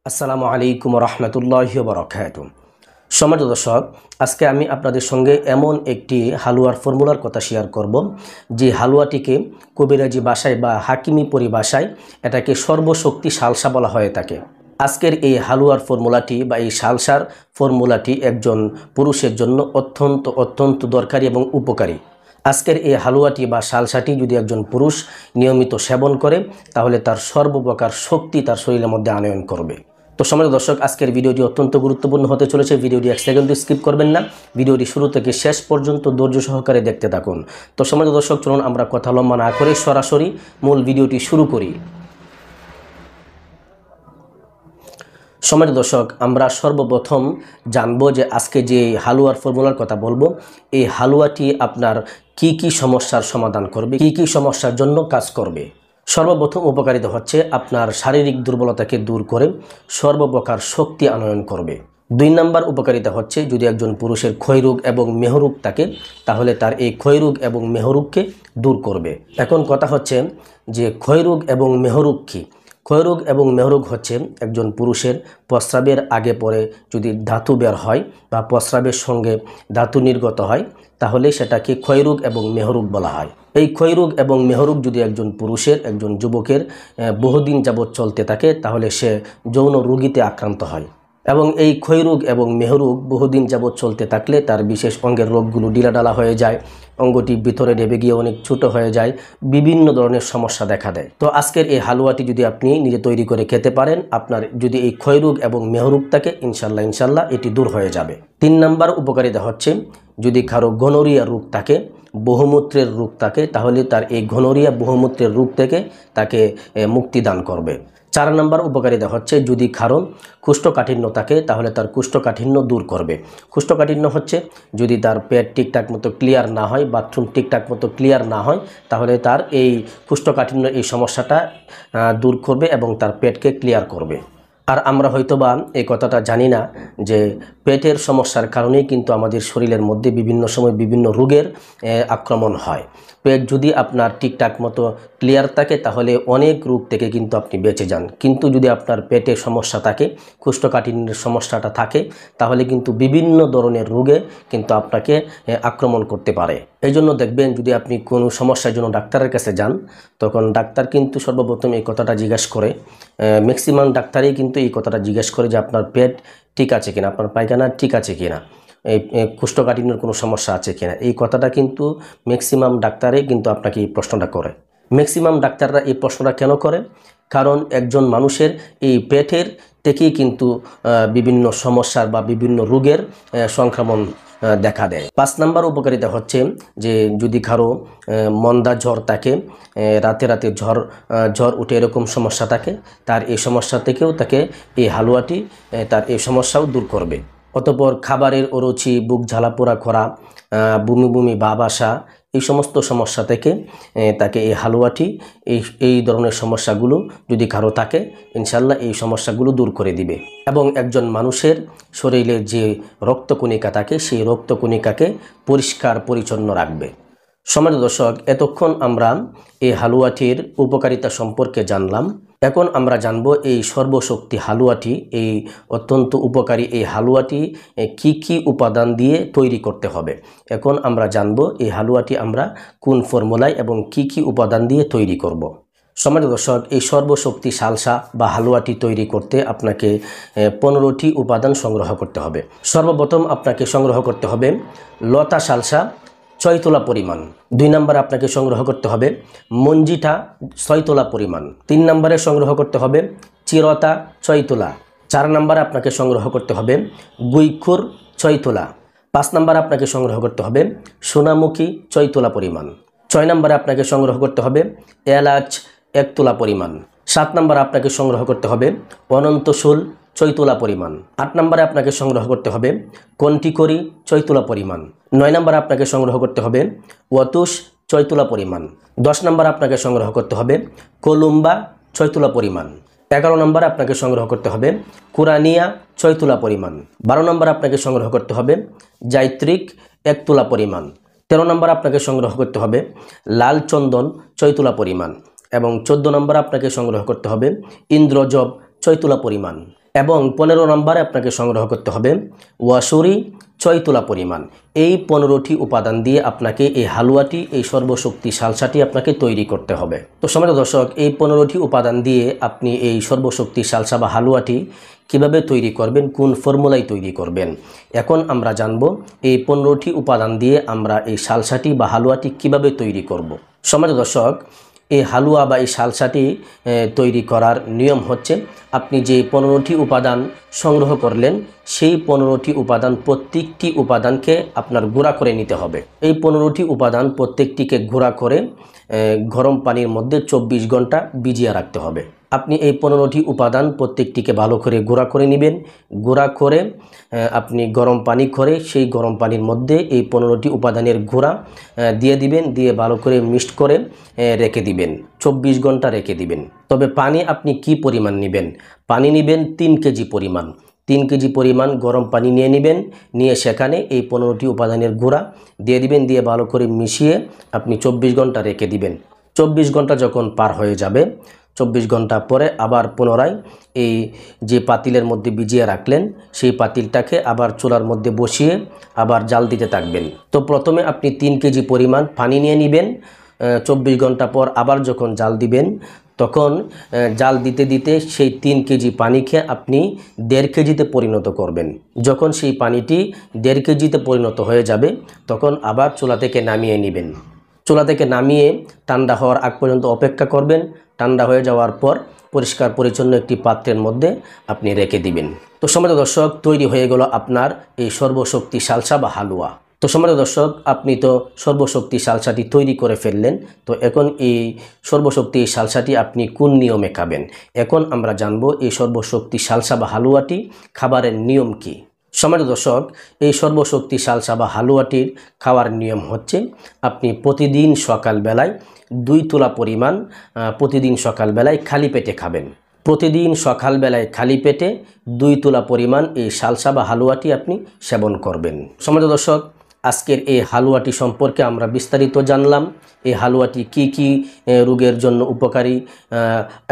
আসসালামু আলাইকুম রহমতুল্লাহি বারাকাতুহু। সম্মানিত দর্শক, আজকে আমি আপনাদের সঙ্গে এমন একটি হালুয়ার ফর্মুলার কথা শেয়ার করব যে হালুয়াটিকে কবিরাজি ভাষায় বা হাকিমি পরিভাষায় এটাকে সর্বশক্তি সালসা বলা হয়ে থাকে। আজকের এই হালুয়ার ফর্মুলাটি বা এই সালসার ফর্মুলাটি একজন পুরুষের জন্য অত্যন্ত দরকারি এবং উপকারী। আজকের এই হালুয়াটি বা সালসাটি যদি একজন পুরুষ নিয়মিত সেবন করে তাহলে তার সর্বপ্রকার শক্তি তার শরীরের মধ্যে আনয়ন করবে। তো সম্মানিত দর্শক, আজকের ভিডিওটি অত্যন্ত গুরুত্বপূর্ণ হতে চলেছে। ভিডিওটি এক সেকেন্ডও স্কিপ করবেন না, ভিডিওটি শুরু থেকে শেষ পর্যন্ত ধৈর্য সহকারে দেখতে থাকুন। তো সম্মানিত দর্শক, চলুন আমরা কথা লম্বা না করে সরাসরি মূল ভিডিওটি শুরু করি। সম্মানিত দর্শক, আমরা সর্বপ্রথম জানবো যে আজকে যে হালুয়ার ফর্মুলার কথা বলবো, এই হালুয়াটি আপনার কি কি সমস্যার সমাধান করবে, কি কি সমস্যার জন্য কাজ করবে। সর্বপ্রথম উপকারিতা হচ্ছে আপনার শারীরিক দুর্বলতাকে দূর করে সর্বপ্রকার শক্তি আনয়ন করবে। 2 নম্বর উপকারিতা হচ্ছে যদি একজন পুরুষের ক্ষয়রোগ এবং মেহরোগ থাকে তাহলে তার এই ক্ষয়রোগ এবং মেহরোগকে দূর করবে। এখন কথা হচ্ছে যে ক্ষয়রোগ এবং মেহরোগ কী? ক্ষয়রোগ এবং মেহরোগ হচ্ছে একজন পুরুষের প্রস্রাবের আগে পরে যদি ধাতু বের হয় বা প্রস্রাবের সঙ্গে ধাতু নির্গত হয় তাহলে সেটাকে ক্ষয়রোগ এবং মেহরোগ বলা হয়। এই ক্ষয়রোগ এবং মেহরোগ যদি একজন পুরুষের, একজন যুবকের বহুদিন যাবৎ চলতে থাকে তাহলে সে যৌন রোগীতে আক্রান্ত হয়। এবং এই ক্ষয়রোগ এবং মেহরোগ বহুদিন যাবৎ চলতে থাকলে তার বিশেষ অঙ্গের রোগগুলো ডিলাডালা হয়ে যায়, অঙ্গটি ভিতরে ডেবে গিয়ে অনেক ছোট হয়ে যায়, বিভিন্ন ধরনের সমস্যা দেখা দেয়। তো আজকের এই হালুয়াটি যদি আপনি নিজে তৈরি করে খেতে পারেন, আপনার যদি এই ক্ষয়রোগ এবং মেহরোগ থাকে ইনশাল্লাহ এটি দূর হয়ে যাবে। 3 নম্বর উপকারিতা হচ্ছে যদি কারো গনোরিয়া রোগ থাকে, বহুমূত্রের রোগ থাকে, তাহলে তার এই গনোরিয়া বহুমূত্রের রোগ থেকে তাকে মুক্তি দান করবে। 4 নম্বর উপকারিতা হচ্ছে যদি কারো কোষ্ঠকাঠিন্য থাকে তাহলে তার কোষ্ঠকাঠিন্য দূর করবে। কোষ্ঠকাঠিন্য হচ্ছে যদি তার পেট ঠিকঠাক মতো ক্লিয়ার না হয়, বাথরুম ঠিকঠাক মতো ক্লিয়ার না হয় তাহলে তার এই কোষ্ঠকাঠিন্য এই সমস্যাটা দূর করবে এবং তার পেটকে ক্লিয়ার করবে। আর আমরা হয়তোবা এই কথাটা জানি না যে পেটের সমস্যার কারণেই কিন্তু আমাদের শরীরের মধ্যে বিভিন্ন সময় বিভিন্ন রোগের আক্রমণ হয়। পেট যদি আপনার ঠিকঠাক মতো ক্লিয়ার থাকে তাহলে অনেক রোগ থেকে কিন্তু আপনি বেঁচে যান, কিন্তু যদি আপনার পেটে সমস্যা থাকে, কোষ্ঠকাঠিন্যের সমস্যাটা থাকে তাহলে কিন্তু বিভিন্ন ধরনের রোগে কিন্তু আপনাকে আক্রমণ করতে পারে। এই জন্য দেখবেন যদি আপনি কোনো সমস্যার জন্য ডাক্তারের কাছে যান তখন ডাক্তার কিন্তু সর্বপ্রথম এই কথাটা জিজ্ঞেস করে, ম্যাক্সিমাম ডাক্তারই কিন্তু এই কথাটা জিজ্ঞেস করে যে আপনার পেট ঠিক আছে কিনা, আপনার পায়খানা ঠিক আছে কিনা, এই কোষ্ঠকাঠিন্যের কোনো সমস্যা আছে কিনা। এই কথাটা কিন্তু ম্যাক্সিমাম ডাক্তারই কিন্তু আপনাকে এই প্রশ্নটা করে। ম্যাক্সিমাম ডাক্তাররা এই প্রশ্নটা কেন করে? কারণ একজন মানুষের এই পেটের থেকেই কিন্তু বিভিন্ন সমস্যার বা বিভিন্ন রোগের সংক্রমণ দেখা দেয়। 5 নম্বর উপকারিতা হচ্ছে যে যদি কারো মন্দা জ্বর থাকে, রাতে রাতে জ্বর উঠে এরকম সমস্যা থাকে, তার এই সমস্যা থেকেও তাকে এই হালুয়াটি তার এই সমস্যাও দূর করবে। অতঃপর খাবারের অরুচি, বুক ঝালাপোড়া করা, বমি বমি ভাব আসা, এই সমস্ত সমস্যা থেকে তাকে এই হালুয়াটি এই ধরনের সমস্যাগুলো যদি কারো থাকে ইনশাল্লাহ এই সমস্যাগুলো দূর করে দিবে এবং একজন মানুষের শরীরে যে রক্তকণিকা থাকে সেই রক্তকণিকাকে পরিষ্কার পরিচ্ছন্ন রাখবে। সম্মানিত দর্শক, এতক্ষণ আমরা এই হালুয়াটির উপকারিতা সম্পর্কে জানলাম। এখন আমরা জানব এই সর্বশক্তি হালুয়াটি, এই অত্যন্ত উপকারী এই হালুয়াটি কি কি উপাদান দিয়ে তৈরি করতে হবে। এখন আমরা জানব এই হালুয়াটি আমরা কোন ফর্মুলায় এবং কি কি উপাদান দিয়ে তৈরি করব। সম্মানিত দর্শক, এই সর্বশক্তি সালসা বা হালুয়াটি তৈরি করতে আপনাকে 15টি উপাদান সংগ্রহ করতে হবে। সর্বপ্রথম আপনাকে সংগ্রহ করতে হবে লতা সালসা 6 তোলা পরিমাণ। 2 নম্বরে আপনাকে সংগ্রহ করতে হবে মঞ্জিটা 6 তোলা পরিমাণ। 3 নম্বরে সংগ্রহ করতে হবে চিরতা 6 তোলা। 4 নম্বরে আপনাকে সংগ্রহ করতে হবে গুইখুর 6 তোলা। 5 নম্বরে আপনাকে সংগ্রহ করতে হবে সোনামুখী 6 তোলা পরিমাণ। 6 নম্বরে আপনাকে সংগ্রহ করতে হবে এলাচ 1 তোলা পরিমাণ। 7 নম্বরে আপনাকে সংগ্রহ করতে হবে অনন্তশূল 6 তোলা পরিমাণ। 8 নম্বরে আপনাকে সংগ্রহ করতে হবে কন্টিকরি 6 তোলা পরিমাণ। 9 নম্বরে আপনাকে সংগ্রহ করতে হবে ওয়াতুস 6 তোলা পরিমাণ। 10 নম্বরে আপনাকে সংগ্রহ করতে হবে কলুম্বা 6 তোলা পরিমাণ। 11 নম্বরে আপনাকে সংগ্রহ করতে হবে কুরানিয়া 6 তোলা পরিমাণ। 12 নম্বরে আপনাকে সংগ্রহ করতে হবে জাইত্রিক 1 তোলা পরিমাণ। 13 নম্বরে আপনাকে সংগ্রহ করতে হবে লাল চন্দন 6 তোলা পরিমাণ এবং 14 নম্বরে আপনাকে সংগ্রহ করতে হবে ইন্দ্রজব 6 তুলা পরিমাণ এবং 15 নম্বরে আপনাকে সংগ্রহ করতে হবে ওয়াসুরি 6 তুলা পরিমাণ। এই 15টি উপাদান দিয়ে আপনাকে এই হালুয়াটি, এই সর্বশক্তি সালসাটি আপনাকে তৈরি করতে হবে। তো সম্মানিত দর্শক, এই 15টি উপাদান দিয়ে আপনি এই সর্বশক্তি সালসা বা হালুয়াটি কিভাবে তৈরি করবেন, কোন ফর্মুলায় তৈরি করবেন, এখন আমরা জানব এই 15টি উপাদান দিয়ে আমরা এই সালসাটি বা হালুয়াটি কিভাবে তৈরি করব। সম্মানিত দর্শক, এই হালুয়া বা এই সালসাটি তৈরি করার নিয়ম হচ্ছে, আপনি যে 15টি উপাদান সংগ্রহ করলেন সেই 15টি উপাদান প্রত্যেকটি উপাদানকে আপনার গুঁড়া করে নিতে হবে। এই 15টি উপাদান প্রত্যেকটিকে গুঁড়া করে গরম পানির মধ্যে 24 ঘন্টা ভিজিয়ে রাখতে হবে। আপনি এই 15টি উপাদান প্রত্যেকটিকে ভালো করে গুঁড়া করে নেবেন। গুঁড়া করে আপনি গরম পানি করে সেই গরম পানির মধ্যে এই 15টি উপাদানের গুঁড়া দিয়ে দিবেন, দিয়ে ভালো করে মিক্সড করে রেখে দিবেন, 24 ঘন্টা রেখে দিবেন। তবে পানি আপনি কি পরিমাণ নেবেন? পানি নেবেন 3 কেজি পরিমাণ। 3 কেজি পরিমাণ গরম পানি নিয়ে নেবেন, নিয়ে সেখানে এই 15টি উপাদানের গুঁড়া দিয়ে দিবেন, দিয়ে ভালো করে মিশিয়ে আপনি 24 ঘন্টা রেখে দিবেন। 24 ঘন্টা যখন পার হয়ে যাবে, 24 ঘন্টা পরে আবার পুনরায় এই যে পাতিলের মধ্যে ভিজিয়ে রাখলেন সেই পাতিলটাকে আবার চুলার মধ্যে বসিয়ে আবার জাল দিতে থাকবেন। তো প্রথমে আপনি 3 কেজি পরিমাণ পানি নিয়ে নেবেন, 24 ঘন্টা পর আবার যখন জাল দিবেন তখন জাল দিতে দিতে সেই 3 কেজি পানিকে আপনি 1.5 কেজিতে পরিণত করবেন। যখন সেই পানিটি 1.5 কেজিতে পরিণত হয়ে যাবে তখন আবার চুলা থেকে নামিয়ে নেবেন। চুলা থেকে নামিয়ে ঠান্ডা হওয়ার আগ পর্যন্ত অপেক্ষা করবেন। ঠান্ডা হয়ে যাওয়ার পর পরিষ্কার পরিচ্ছন্ন একটি পাত্রের মধ্যে আপনি রেখে দিবেন। তো সম্মানিত দর্শক, তৈরি হয়ে গেল আপনার এই সর্বশক্তি সালসা বা হালুয়া। তো সম্মানিত দর্শক, আপনি তো সর্বশক্তি সালসাটি তৈরি করে ফেললেন। তো এখন এই সর্বশক্তি সালসাটি আপনি কোন নিয়মে খাবেন, এখন আমরা জানবো এই সর্বশক্তি সালসা বা হালুয়াটি খাবারের নিয়ম কি। সম্মানিত দর্শক, এই সর্বশক্তি সালসা বা হালুয়াটির খাওয়ার নিয়ম হচ্ছে, আপনি প্রতিদিন সকালবেলায় 2 তুলা পরিমাণ প্রতিদিন সকালবেলায় খালি পেটে খাবেন। প্রতিদিন সকালবেলায় খালি পেটে 2 তুলা পরিমাণ এই সালসা বা হালুয়াটি আপনি সেবন করবেন। সম্মানিত দর্শক, আজকের এই হালুয়াটি সম্পর্কে আমরা বিস্তারিত জানলাম। এই হালুয়াটি কি কি রোগের জন্য উপকারী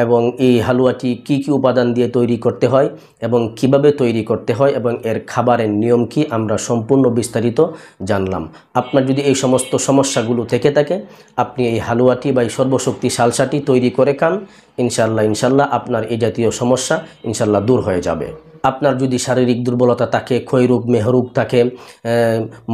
এবং এই হালুয়াটি কি কি উপাদান দিয়ে তৈরি করতে হয় এবং কিভাবে তৈরি করতে হয় এবং এর খাবারের নিয়ম কি, আমরা সম্পূর্ণ বিস্তারিত জানলাম। আপনার যদি এই সমস্ত সমস্যাগুলো থেকে থাকে, আপনি এই হালুয়াটি বা এই সর্বশক্তি সালসাটি তৈরি করে খান, ইনশাল্লাহ আপনার এই জাতীয় সমস্যা ইনশাল্লাহ দূর হয়ে যাবে। আপনার যদি শারীরিক দুর্বলতা থাকে, ক্ষয়রোগ মেহরোগ থাকে,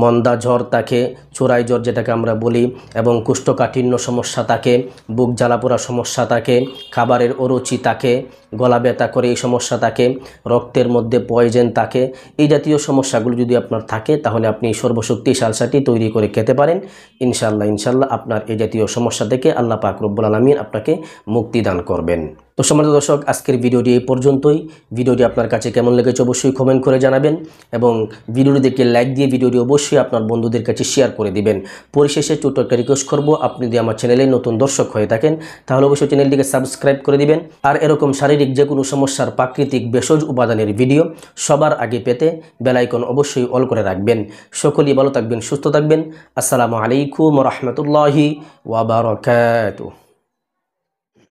মন্দা জ্বর থাকে, চোরাই জ্বর যেটাকে আমরা বলি, এবং কোষ্ঠকাঠিন্য সমস্যা থাকে, বুক জ্বালাপোড়া সমস্যা থাকে, খাবারের অরুচি থাকে, গলা ব্যথা করে এই সমস্যা থাকে, রক্তের মধ্যে পয়জেন থাকে, এই জাতীয় সমস্যাগুলো যদি আপনার থাকে তাহলে আপনি এই সর্বশক্তি সালসাটি তৈরি করে খেতে পারেন। ইনশাল্লাহ আপনার এই জাতীয় সমস্যা থেকে আল্লাহ পাক রব্বুল আলামিন আপনাকে মুক্তি দান করবেন। তো সম্মানিত দর্শক, আজকের ভিডিওটি এই পর্যন্তই। ভিডিওটি আপনার কাছে কেমন লেগেছে অবশ্যই কমেন্ট করে জানাবেন এবং ভিডিওটি দেখে লাইক দিয়ে ভিডিওটি অবশ্যই আপনার বন্ধুদের কাছে শেয়ার করে দিবেন। পরিশেষে ছোট্ট একটা রিকোয়েস্ট করবো, আপনি যদি আমার চ্যানেলে নতুন দর্শক হয়ে থাকেন তাহলে অবশ্যই চ্যানেলটিকে সাবস্ক্রাইব করে দিবেন। আর এরকম শারীরিক যে কোনো সমস্যার প্রাকৃতিক ভেষজ উপাদানের ভিডিও সবার আগে পেতে বেল আইকন অবশ্যই অল করে রাখবেন। সকলেই ভালো থাকবেন, সুস্থ থাকবেন। আসসালামু আলাইকুম ওয়া রাহমাতুল্লাহি ওয়া বারাকাতুহু।